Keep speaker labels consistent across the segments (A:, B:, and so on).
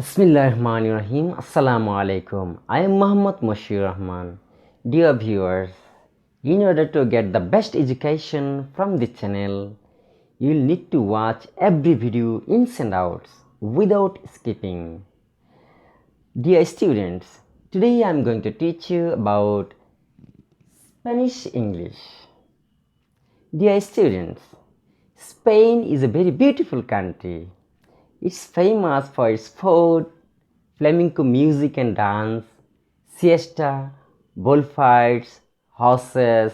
A: Bismillahirrahmanirrahim. Assalamu alaikum. I am Muhammad Moshir Rahman. Dear viewers, in order to get the best education from this channel, you will need to watch every video ins and outs without skipping. Dear students, today I am going to teach you about Spanish English. Dear students, Spain is a very beautiful country. It's famous for its food, flamenco music and dance, siesta, bullfights, horses,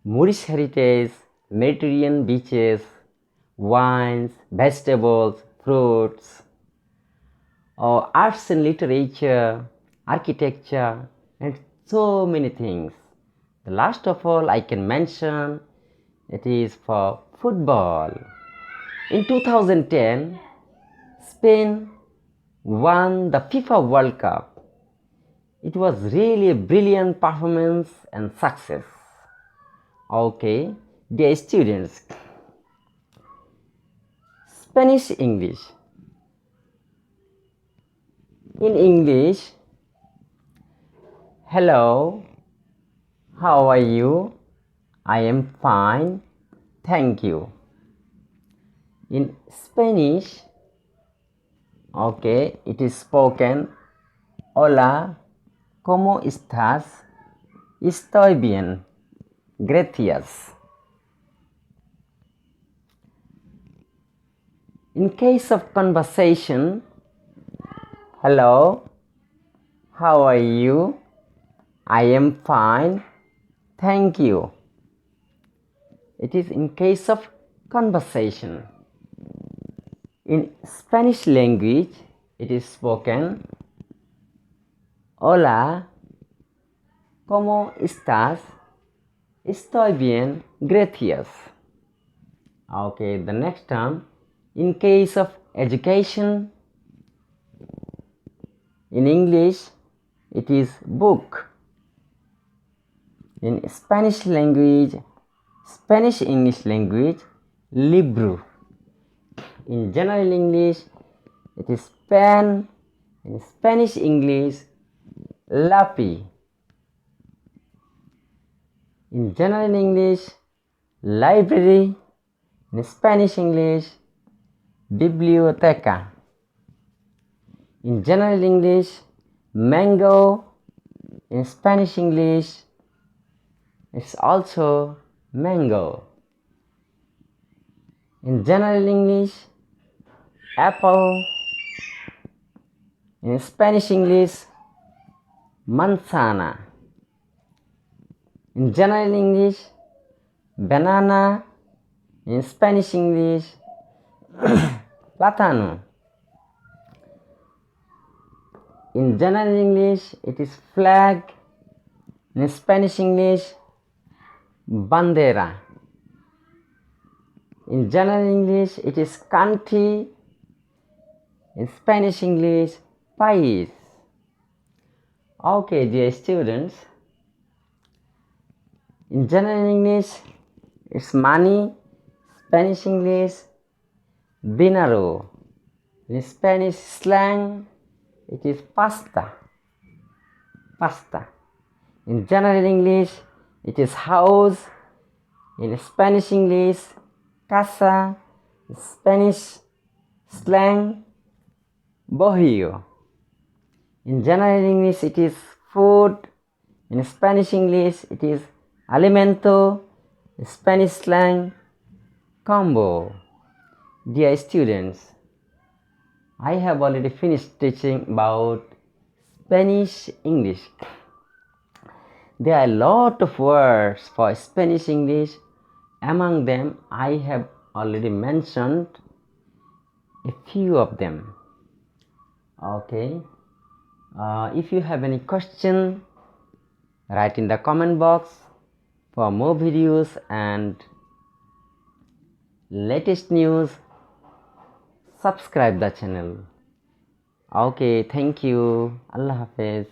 A: Moorish heritage, Mediterranean beaches, wines, vegetables, fruits, arts and literature, architecture, and so many things. The last of all I can mention it is for football. In 2010, Spain won the FIFA World Cup. It was really a brilliant performance and success. Okay, dear students, Spanish English. In English, hello, how are you? I am fine, thank you. In Spanish, okay, it is spoken, hola, ¿cómo estás? Estoy bien, gracias. In case of conversation, hello, how are you? I am fine, thank you. It is in case of conversation. In Spanish language, it is spoken, hola, ¿cómo estás? Estoy bien, gracias. Okay, the next term, in case of education, in English, it is book. In Spanish language, Spanish-English language, libro. In general English, it is pen. In Spanish English, lápiz. In general English, library. In Spanish English, biblioteca. In general English, mango. In Spanish English, it's also mango. In general English, apple. In Spanish English, manzana. In general English, banana. In Spanish English, plátano. In general English, it is flag. In Spanish English, bandera. In general English, it is country. In Spanish English, país. Okay, dear students, in general English, it's money. Spanish English, dinero. In Spanish slang, it is pasta. Pasta. In general English, it is house. In Spanish English, casa. In Spanish slang, bojillo. In general English, it is food. In Spanish English, it is alimento. In Spanish slang, combo. Dear students, I have already finished teaching about Spanish English. There are a lot of words for Spanish English. Among them, I have already mentioned a few of them. Okay. If you have any question, write in the comment box. For more videos and latest news, subscribe the channel. Okay, thank you. Allah Hafiz.